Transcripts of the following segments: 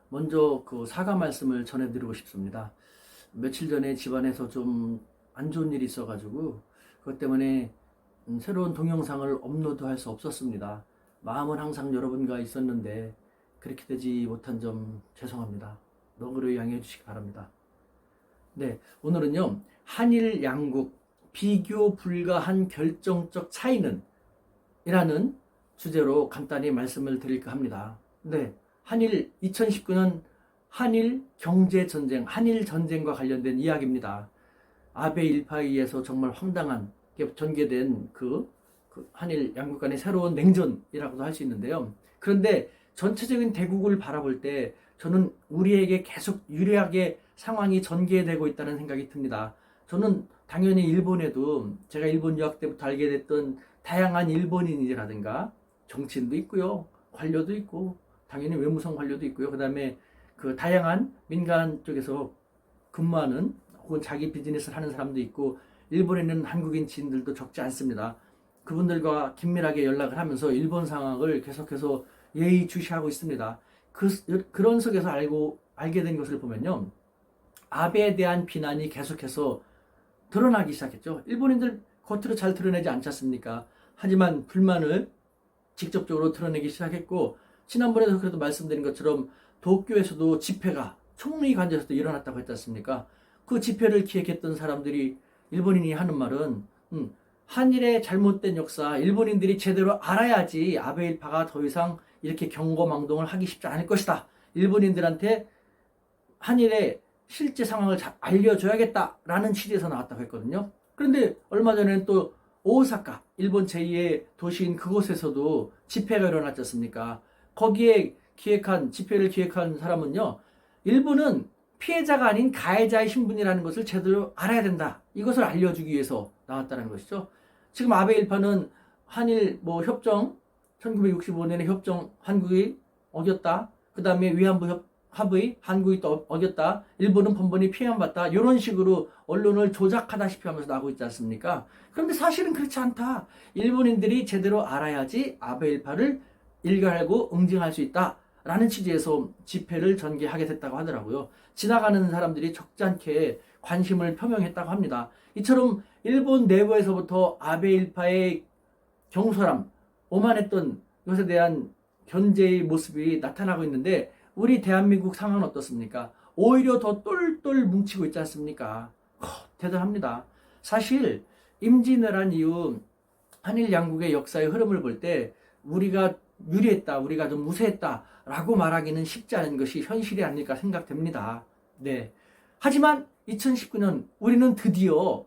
먼저 그 사과 말씀을 전해드리고 싶습니다. 며칠 전에 집안에서 좀 안 좋은 일이 있어가지고 그것 때문에 새로운 동영상을 업로드할 수 없었습니다. 마음은 항상 여러분과 있었는데 그렇게 되지 못한 점 죄송합니다. 너그러 양해해 주시기 바랍니다. 네, 오늘은요, 한일 양국 비교 불가한 결정적 차이는 이라는 주제로 간단히 말씀을 드릴까 합니다. 네, 2019년 한일 경제전쟁, 한일 전쟁과 관련된 이야기입니다. 아베 일파에 의해서 정말 황당한 전개된 그 한일 양국 간의 새로운 냉전이라고도 할 수 있는데요. 그런데 전체적인 대국을 바라볼 때 저는 우리에게 계속 유리하게 상황이 전개되고 있다는 생각이 듭니다. 저는 당연히 일본에도 제가 일본 유학 때부터 알게 됐던 다양한 일본인이라든가 정치인도 있고요, 관료도 있고, 당연히 외무성 관료도 있고요. 그 다음에 그 다양한 민간 쪽에서 근무하는 혹은 자기 비즈니스를 하는 사람도 있고, 일본에 있는 한국인 지인들도 적지 않습니다. 그분들과 긴밀하게 연락을 하면서 일본 상황을 계속해서 예의주시하고 있습니다. 그런 속에서 알게 된 것을 보면요, 아베에 대한 비난이 계속해서 드러나기 시작했죠. 일본인들 겉으로 잘 드러내지 않지 않습니까? 하지만 불만을 직접적으로 드러내기 시작했고, 지난번에도 그래도 말씀드린 것처럼 도쿄에서도 집회가 총리 관저에서도 일어났다고 했지 않습니까? 그 집회를 기획했던 사람들이, 일본인이 하는 말은 한일의 잘못된 역사 일본인들이 제대로 알아야지 아베 일파가 더 이상 이렇게 경고망동을 하기 쉽지 않을 것이다. 일본인들한테 한일의 실제 상황을 잘 알려줘야겠다라는 취지에서 나왔다고 했거든요. 그런데 얼마 전에는 또 오사카, 일본 제2의 도시인 그곳에서도 집회가 일어났지 않습니까? 거기에 집회를 기획한 사람은요, 일본은 피해자가 아닌 가해자의 신분이라는 것을 제대로 알아야 된다. 이것을 알려주기 위해서 나왔다는 것이죠. 지금 아베 일파는 한일 협정, 1965년에 협정 한국이 어겼다. 그 다음에 위안부 합의 한국이 또 어겼다. 일본은 번번이 피해만 봤다. 이런 식으로 언론을 조작하다시피 하면서 나오고 있지 않습니까? 그런데 사실은 그렇지 않다. 일본인들이 제대로 알아야지 아베 일파를 일갈하고 응징할 수 있다. 라는 취지에서 집회를 전개하게 됐다고 하더라고요. 지나가는 사람들이 적지 않게 관심을 표명했다고 합니다. 이처럼 일본 내부에서부터 아베 일파의 경솔함, 오만했던 것에 대한 견제의 모습이 나타나고 있는데, 우리 대한민국 상황은 어떻습니까? 오히려 더 똘똘 뭉치고 있지 않습니까? 대단합니다. 사실 임진왜란 이후 한일 양국의 역사의 흐름을 볼 때 우리가 유리했다, 우리가 좀 우세했다라고 말하기는 쉽지 않은 것이 현실이 아닐까 생각됩니다. 네. 하지만 2019년 우리는 드디어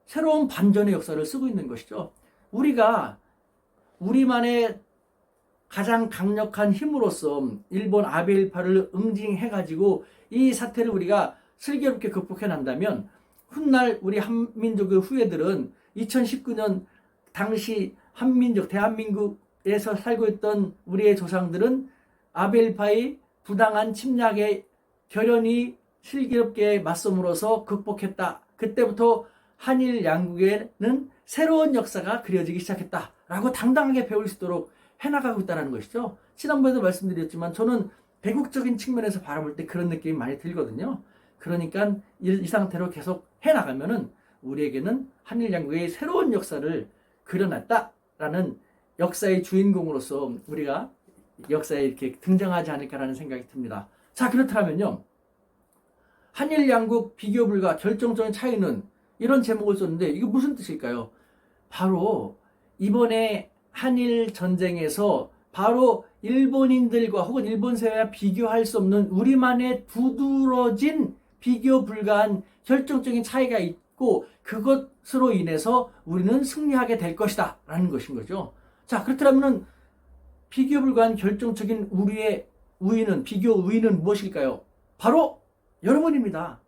새로운 반전의 역사를 쓰고 있는 것이죠. 우리가 우리만의 가장 강력한 힘으로써 일본 아베 일파를 응징해가지고 이 사태를 우리가 슬기롭게 극복해 난다면, 훗날 우리 한민족의 후예들은 2019년 당시 대한민국에서 살고 있던 우리의 조상들은 아베 일파의 부당한 침략에 결연히 슬기롭게 맞섬으로써 극복했다. 그때부터 한일 양국에는 새로운 역사가 그려지기 시작했다라고 당당하게 배울 수 있도록 해나가고 있다는 것이죠. 지난번에도 말씀드렸지만 저는 배국적인 측면에서 바라볼 때 그런 느낌이 많이 들거든요. 그러니까 이 상태로 계속 해나가면은 우리에게는 한일 양국의 새로운 역사를 그려놨다라는 역사의 주인공으로서 우리가 역사에 이렇게 등장하지 않을까라는 생각이 듭니다. 자, 그렇다면요, 한일 양국 비교 불가 결정적인 차이는, 이런 제목을 썼는데 이게 무슨 뜻일까요? 바로 이번에 한일 전쟁에서 바로 일본인들과 혹은 일본 사회와 비교할 수 없는 우리만의 두드러진 비교 불가한 결정적인 차이가 있고, 그것으로 인해서 우리는 승리하게 될 것이다 라는 것인 거죠. 자, 그렇다면 비교 불가한 결정적인 비교 우위는 무엇일까요? 바로 여러분입니다.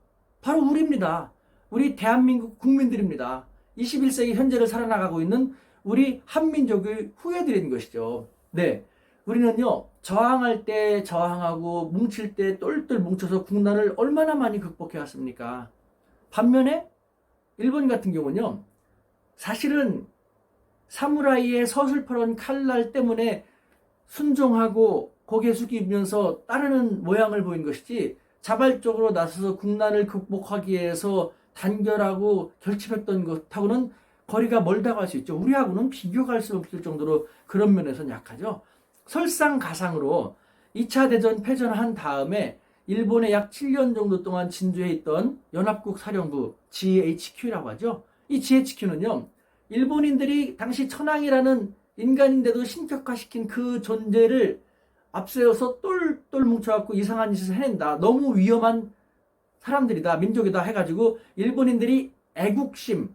바로 우리입니다. 우리 대한민국 국민들입니다. 21세기 현재를 살아나가고 있는 우리 한민족의 후예들인 것이죠. 네, 우리는요, 저항할 때 저항하고 뭉칠 때 똘똘 뭉쳐서 국난을 얼마나 많이 극복해 왔습니까? 반면에 일본 같은 경우는요, 사실은 사무라이의 서슬퍼런 칼날 때문에 순종하고 고개 숙이면서 따르는 모양을 보인 것이지 자발적으로 나서서 국난을 극복하기 위해서 단결하고 결집했던 것하고는 거리가 멀다고 할 수 있죠. 우리하고는 비교가 할 수 없을 정도로 그런 면에서는 약하죠. 설상가상으로 2차 대전 패전한 다음에 일본에 약 7년 정도 동안 진주해 있던 연합국 사령부 GHQ라고 하죠. 이 GHQ는요, 일본인들이 당시 천황이라는 인간인데도 신격화시킨 그 존재를 앞세워서 똘똘 뭉쳐갖고 이상한 짓을 해낸다. 너무 위험한 사람들이다. 민족이다 해가지고 일본인들이 애국심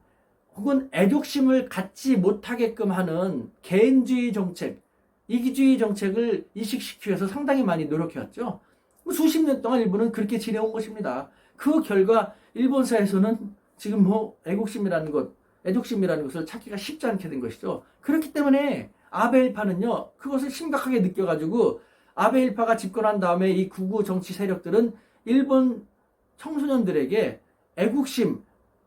혹은 애족심을 갖지 못하게끔 하는 개인주의 정책, 이기주의 정책을 이식시키기 위해서 상당히 많이 노력해왔죠. 수십 년 동안 일본은 그렇게 지내온 것입니다. 그 결과 일본사에서는 지금 뭐 애국심이라는 것, 애족심이라는 것을 찾기가 쉽지 않게 된 것이죠. 그렇기 때문에 아베 일파는요, 그것을 심각하게 느껴가지고 아베 일파가 집권한 다음에 이 극우 정치 세력들은 일본 청소년들에게 애국심,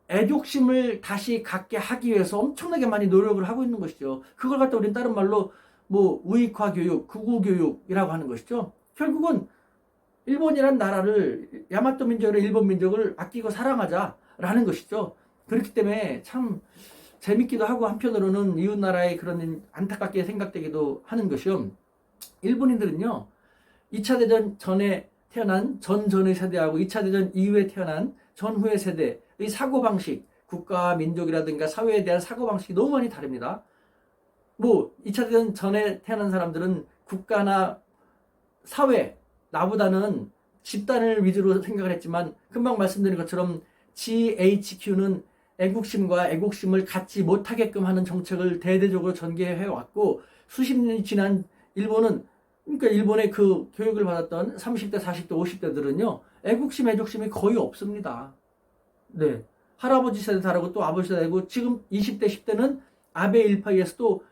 애족심을 다시 갖게 하기 위해서 엄청나게 많이 노력을 하고 있는 것이죠. 그걸 갖다 우리는 다른 말로 뭐 우익화 교육, 극우 교육이라고 하는 것이죠. 결국은 일본이란 나라를, 야마토 민족이나 일본 민족을 아끼고 사랑하자라는 것이죠. 그렇기 때문에 참 재밌기도 하고 한편으로는 이웃 나라의 그런 안타깝게 생각되기도 하는 것이요. 일본인들은요, 2차 대전 전에 태어난 전전의 세대하고 2차 대전 이후에 태어난 전후의 세대의 사고방식, 국가와 민족이라든가 사회에 대한 사고방식이 너무 많이 다릅니다. 뭐 2차 대전 전에 태어난 사람들은 국가나 사회, 나보다는 집단을 위주로 생각을 했지만 금방 말씀드린 것처럼 GHQ는 애국심과 애국심을 갖지 못하게끔 하는 정책을 대대적으로 전개해 왔고, 수십 년이 지난 일본은, 그러니까 일본의 그 교육을 받았던 30대, 40대, 50대들은요, 애국심, 애족심이 거의 없습니다. 네. 할아버지 세대 다르고 또 아버지 세대고, 지금 20대, 10대는 아베 일파에서도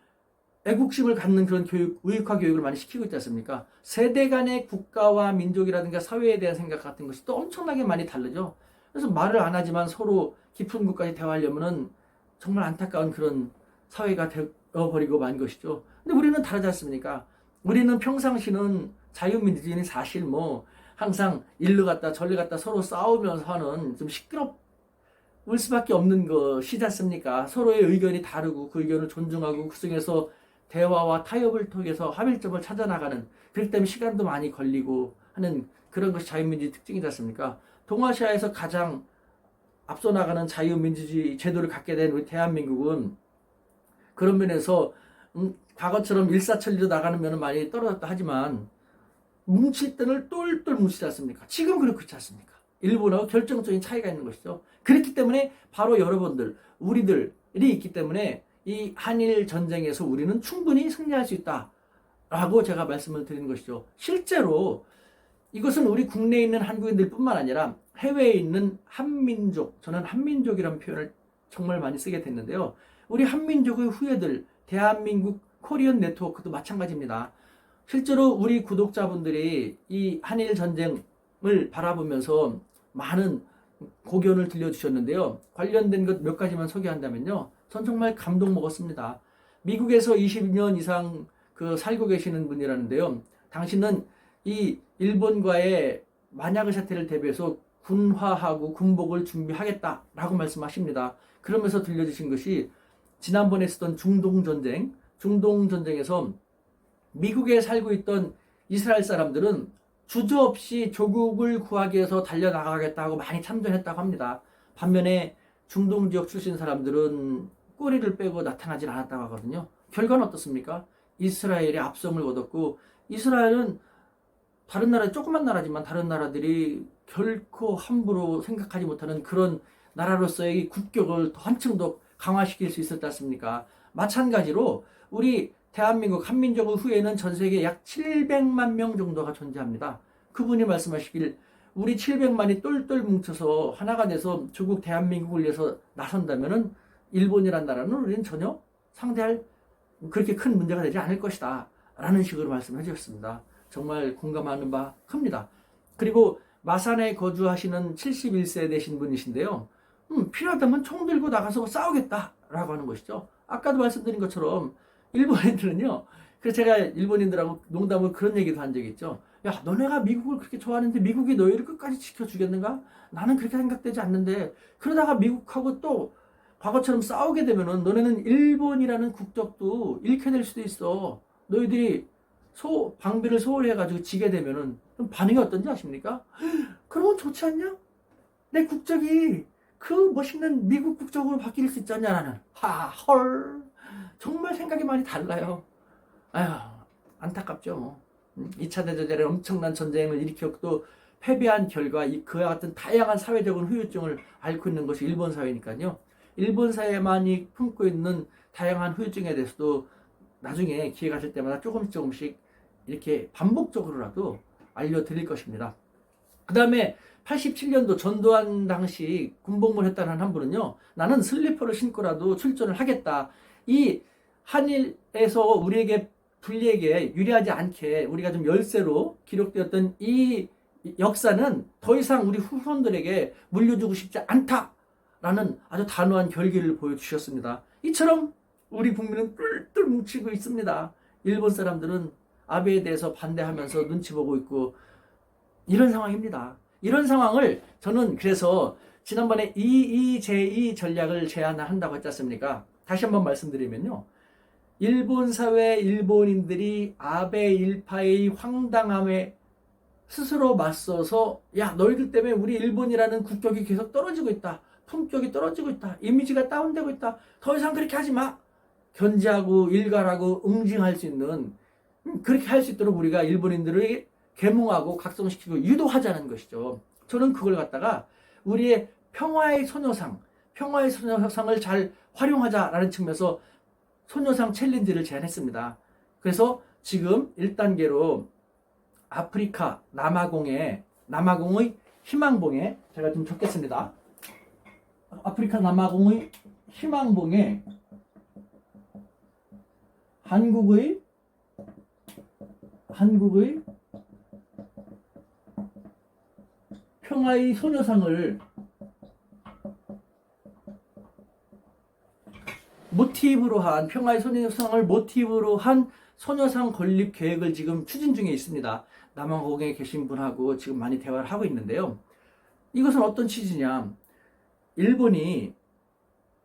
애국심을 갖는 그런 교육, 우익화 교육을 많이 시키고 있지 않습니까? 세대 간의 국가와 민족이라든가 사회에 대한 생각 같은 것이 또 엄청나게 많이 다르죠. 그래서 말을 안 하지만 서로 깊은 곳까지 대화하려면은 정말 안타까운 그런 사회가 되어버리고 만 것이죠. 근데 우리는 다르지 않습니까? 우리는 평상시는 자유민주주의는 사실 뭐 항상 일로 갔다 절로 갔다 서로 싸우면서 하는 좀 시끄러울 수밖에 없는 것이지 않습니까? 서로의 의견이 다르고 그 의견을 존중하고 그 속에서 대화와 타협을 통해서 합일점을 찾아나가는, 그렇기 때문에 시간도 많이 걸리고 하는 그런 것이 자유민주주의 특징이지 않습니까? 동아시아에서 가장 앞서 나가는 자유민주주의 제도를 갖게 된 우리 대한민국은 그런 면에서 과거처럼 일사천리로 나가는 면은 많이 떨어졌다 하지만 뭉칠 때는 똘똘 뭉치지 않습니까? 지금 그렇지 않습니까? 일본하고 결정적인 차이가 있는 것이죠. 그렇기 때문에 바로 여러분들, 우리들이 있기 때문에 이 한일 전쟁에서 우리는 충분히 승리할 수 있다라고 제가 말씀을 드리는 것이죠. 실제로 이것은 우리 국내에 있는 한국인들 뿐만 아니라 해외에 있는 한민족, 저는 한민족이라는 표현을 정말 많이 쓰게 됐는데요. 우리 한민족의 후예들, 대한민국 코리안 네트워크도 마찬가지입니다. 실제로 우리 구독자분들이 이 한일 전쟁을 바라보면서 많은 고견을 들려주셨는데요. 관련된 것 몇 가지만 소개한다면요. 전 정말 감동 먹었습니다. 미국에서 20년 이상 살고 계시는 분이라는데요. 당신은 이 일본과의 만약의 사태를 대비해서 군화하고 군복을 준비하겠다라고 말씀하십니다. 그러면서 들려주신 것이 지난번에 있었던 중동전쟁에서 미국에 살고 있던 이스라엘 사람들은 주저없이 조국을 구하기 위해서 달려나가겠다고 많이 참전했다고 합니다. 반면에 중동 지역 출신 사람들은 꼬리를 빼고 나타나질 않았다고 하거든요. 결과는 어떻습니까? 이스라엘이 압승을 거뒀고, 이스라엘은 다른 나라, 조그만 나라지만 다른 나라들이 결코 함부로 생각하지 못하는 그런 나라로서의 국격을 한층 더 강화시킬 수 있었지 않습니까? 마찬가지로 우리 대한민국 한민족의 후예는 전 세계 약 700만 명 정도가 존재합니다. 그분이 말씀하시길 우리 700만이 똘똘 뭉쳐서 하나가 돼서 조국 대한민국을 위해서 나선다면은 일본이란 나라는 우리는 전혀 상대할 그렇게 큰 문제가 되지 않을 것이다 라는 식으로 말씀해 주셨습니다. 정말 공감하는 바 큽니다. 그리고 마산에 거주하시는 71세 되신 분이신데요. 필요하다면 총 들고 나가서 싸우겠다라고 하는 것이죠. 아까도 말씀드린 것처럼 일본 애들은요, 그래서 제가 일본인들하고 농담으로 그런 얘기도 한 적이 있죠. 야, 너네가 미국을 그렇게 좋아하는데 미국이 너희를 끝까지 지켜주겠는가? 나는 그렇게 생각되지 않는데, 그러다가 미국하고 또 과거처럼 싸우게 되면은 너네는 일본이라는 국적도 잃게 될 수도 있어. 너희들이 방비를 소홀히 해가지고 지게 되면은 그럼 반응이 어떤지 아십니까? 그러면 좋지 않냐? 내 국적이 그 멋있는 미국 국적으로 바뀔 수 있지 않냐, 나는. 헐. 정말 생각이 많이 달라요. 아휴, 안타깝죠. 2차 대전에 엄청난 전쟁을 일으켰고 패배한 결과 그와 같은 다양한 사회적인 후유증을 앓고 있는 것이 일본 사회니까요. 일본 사회만이 품고 있는 다양한 후유증에 대해서도 나중에 기회가 될 때마다 조금씩 이렇게 반복적으로라도 알려드릴 것입니다. 그 다음에 87년도 전두환 당시 군복무를 했다는 한 분은요, 나는 슬리퍼를 신고라도 출전을 하겠다. 이 한일에서 우리에게 불리에게 유리하지 않게 우리가 좀 열세로 기록되었던 이 역사는 더 이상 우리 후손들에게 물려주고 싶지 않다라는 아주 단호한 결기를 보여주셨습니다. 이처럼 우리 국민은 똘똘 뭉치고 있습니다. 일본 사람들은 아베에 대해서 반대하면서 눈치 보고 있고 이런 상황입니다. 이런 상황을 저는 그래서 지난번에 EEJ 전략을 제안한다고 했지 않습니까? 다시 한번 말씀드리면요. 일본 사회 일본인들이 아베 일파의 황당함에 스스로 맞서서 야, 너희들 때문에 우리 일본이라는 국격이 계속 떨어지고 있다. 품격이 떨어지고 있다. 이미지가 다운되고 있다. 더 이상 그렇게 하지 마. 견제하고 일갈하고 응징할 수 있는, 그렇게 할 수 있도록 우리가 일본인들을 계몽하고 각성시키고 유도하자는 것이죠. 저는 그걸 갖다가 우리의 평화의 소녀상을 잘 활용하자라는 측면에서 소녀상 챌린지를 제안했습니다. 그래서 지금 1단계로 아프리카 남아공의 희망봉에 제가 좀 적겠습니다. 아프리카 남아공의 희망봉에 한국의 평화의 소녀상을 평화의 소녀상을 모티브로 한 소녀상 건립 계획을 지금 추진 중에 있습니다. 남아공에 계신 분하고 지금 많이 대화를 하고 있는데요. 이것은 어떤 취지냐? 일본이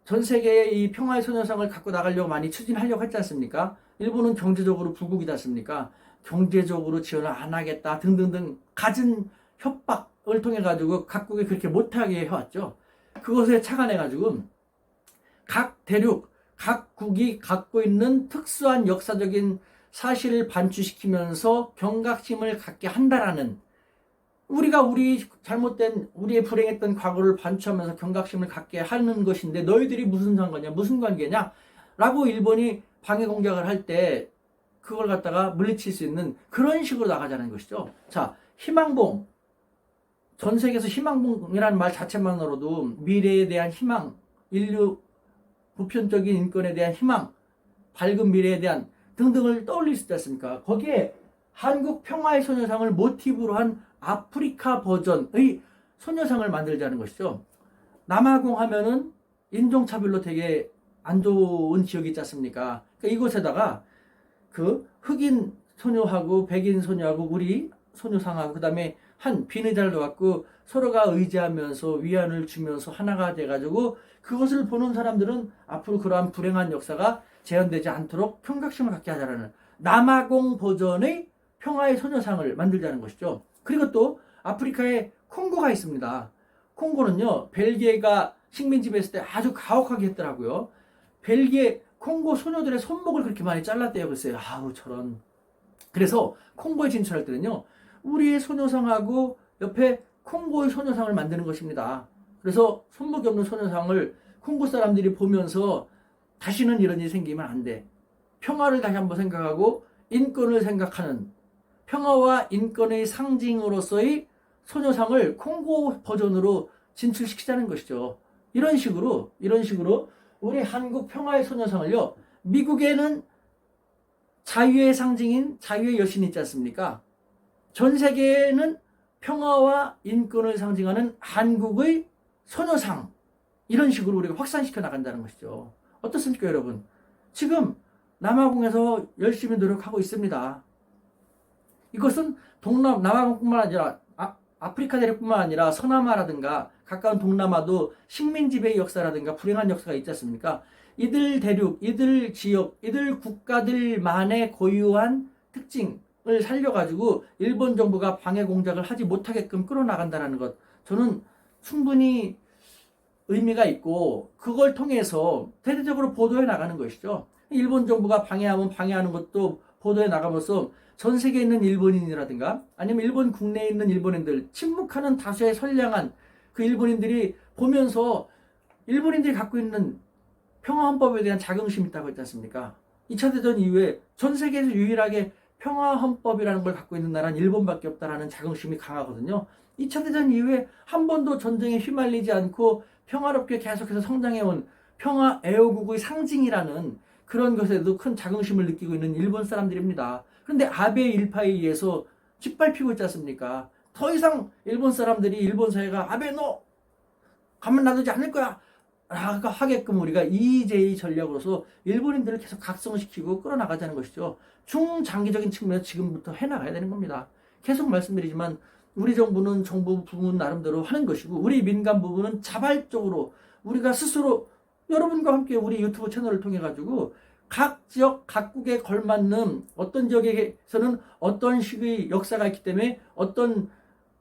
전 세계의 이 평화의 소녀상을 갖고 나가려고 많이 추진하려고 했지 않습니까? 일본은 경제적으로 부국이지 않습니까? 경제적으로 지원을 안 하겠다 등등등 갖은 협박을 통해 가지고 각국이 그렇게 못하게 해왔죠. 그것에 착안해 가지고 각 대륙, 각국이 갖고 있는 특수한 역사적인 사실을 반추시키면서 경각심을 갖게 한다라는, 우리가 우리의 불행했던 과거를 반추하면서 경각심을 갖게 하는 것인데 너희들이 무슨 상관이냐, 무슨 관계냐 라고 일본이 방해 공격을 할 때 그걸 갖다가 물리칠 수 있는 그런 식으로 나가자는 것이죠. 자, 희망봉. 전 세계에서 희망봉이라는 말 자체만으로도 미래에 대한 희망, 인류 보편적인 인권에 대한 희망, 밝은 미래에 대한 등등을 떠올릴 수 있지 않습니까? 거기에 한국 평화의 소녀상을 모티브로 한 아프리카 버전의 소녀상을 만들자는 것이죠. 남아공 하면은 인종차별로 되게 안 좋은 지역이 있지 않습니까? 그러니까 이곳에다가 그 흑인 소녀하고 백인 소녀하고 우리 소녀상하고 그 다음에 한 빈 의자를 놓았고 서로가 의지하면서 위안을 주면서 하나가 돼가지고 그것을 보는 사람들은 앞으로 그러한 불행한 역사가 재현되지 않도록 경각심을 갖게 하자라는 남아공 버전의 평화의 소녀상을 만들자는 것이죠. 그리고 또 아프리카에 콩고가 있습니다. 콩고는요, 벨기에가 식민 지배했을 때 아주 가혹하게 했더라고요. 벨기에 콩고 소녀들의 손목을 그렇게 많이 잘랐대요. 글쎄요. 아우 저런. 그래서 콩고에 진출할 때는요, 우리의 소녀상하고 옆에 콩고의 소녀상을 만드는 것입니다. 그래서 손목이 없는 소녀상을 콩고 사람들이 보면서 다시는 이런 일이 생기면 안 돼. 평화를 다시 한번 생각하고 인권을 생각하는, 평화와 인권의 상징으로서의 소녀상을 콩고 버전으로 진출시키자는 것이죠. 이런 식으로 우리 한국 평화의 소녀상을요, 미국에는 자유의 상징인 자유의 여신이 있지 않습니까? 전 세계에는 평화와 인권을 상징하는 한국의 소녀상, 이런 식으로 우리가 확산시켜 나간다는 것이죠. 어떻습니까, 여러분? 지금 남아공에서 열심히 노력하고 있습니다. 이것은 남아공뿐만 아니라 아프리카 대륙뿐만 아니라 서남아라든가 가까운 동남아도 식민 지배의 역사라든가 불행한 역사가 있지 않습니까? 이들 대륙, 이들 지역, 이들 국가들만의 고유한 특징을 살려가지고 일본 정부가 방해 공작을 하지 못하게끔 끌어나간다는 것, 저는 충분히 의미가 있고 그걸 통해서 대대적으로 보도해 나가는 것이죠. 일본 정부가 방해하면 방해하는 것도 보도해 나가면서 전 세계에 있는 일본인이라든가 아니면 일본 국내에 있는 일본인들, 침묵하는 다수의 선량한 그 일본인들이 보면서 일본인들이 갖고 있는 평화헌법에 대한 자긍심이 있다고 했지 않습니까? 2차 대전 이후에 전 세계에서 유일하게 평화헌법이라는 걸 갖고 있는 나라는 일본밖에 없다라는 자긍심이 강하거든요. 2차 대전 이후에 한 번도 전쟁에 휘말리지 않고 평화롭게 계속해서 성장해온 평화 애호국의 상징이라는 그런 것에도 큰 자긍심을 느끼고 있는 일본 사람들입니다. 그런데 아베 일파에 의해서 짓밟히고 있지 않습니까? 더 이상 일본 사람들이, 일본 사회가 아베 너 가만 놔두지 않을 거야 라고 하게끔 우리가 EJ 전략으로서 일본인들을 계속 각성시키고 끌어나가자는 것이죠. 중장기적인 측면에서 지금부터 해나가야 되는 겁니다. 계속 말씀드리지만 우리 정부는 정부 부문 나름대로 하는 것이고 우리 민간 부분은 자발적으로 우리가 스스로 여러분과 함께 우리 유튜브 채널을 통해 가지고 각 지역 각국에 걸맞는 어떤 지역에서는 어떤 식의 역사가 있기 때문에 어떤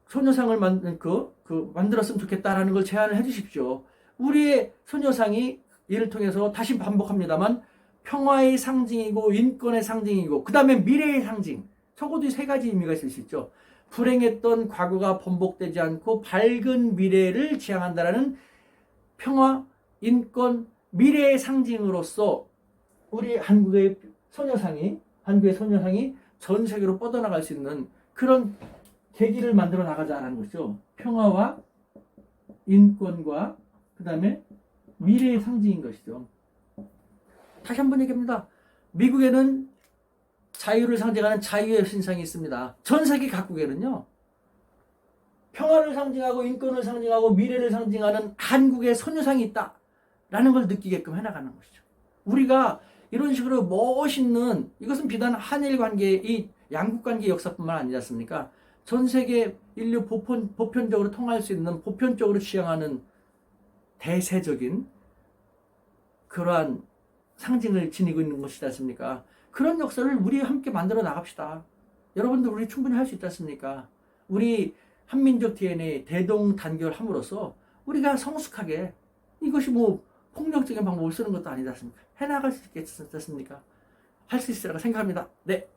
소녀상을 만들었으면 좋겠다라는 걸 제안을 해 주십시오. 우리의 소녀상이 이를 통해서 다시 반복합니다만 평화의 상징이고 인권의 상징이고 그 다음에 미래의 상징, 적어도 세 가지 의미가 있을 수 있죠. 불행했던 과거가 번복되지 않고 밝은 미래를 지향한다라는 평화, 인권, 미래의 상징으로서 우리 한국의 소녀상이 전 세계로 뻗어나갈 수 있는 그런 계기를 만들어 나가자라는 것이죠. 평화와 인권과 그 다음에 미래의 상징인 것이죠. 다시 한번 얘기합니다. 미국에는 자유를 상징하는 자유의 신상이 있습니다. 전 세계 각국에는요. 평화를 상징하고 인권을 상징하고 미래를 상징하는 한국의 소녀상이 있다라는 걸 느끼게끔 해나가는 것이죠. 우리가 이런 식으로 멋있는, 이것은 비단 한일 관계, 이 양국 관계 역사뿐만 아니지 않습니까? 전 세계 인류 보편적으로 통할 수 있는, 보편적으로 지향하는 대세적인 그러한 상징을 지니고 있는 것이지 않습니까? 그런 역사를 우리 함께 만들어 나갑시다. 여러분들 우리 충분히 할 수 있지 않습니까? 우리 한민족 DNA 대동단결함으로써 우리가 성숙하게, 이것이 뭐 폭력적인 방법을 쓰는 것도 아니지 않습니까? 해나갈 수 있겠지 않습니까? 할 수 있으라고 생각합니다. 네.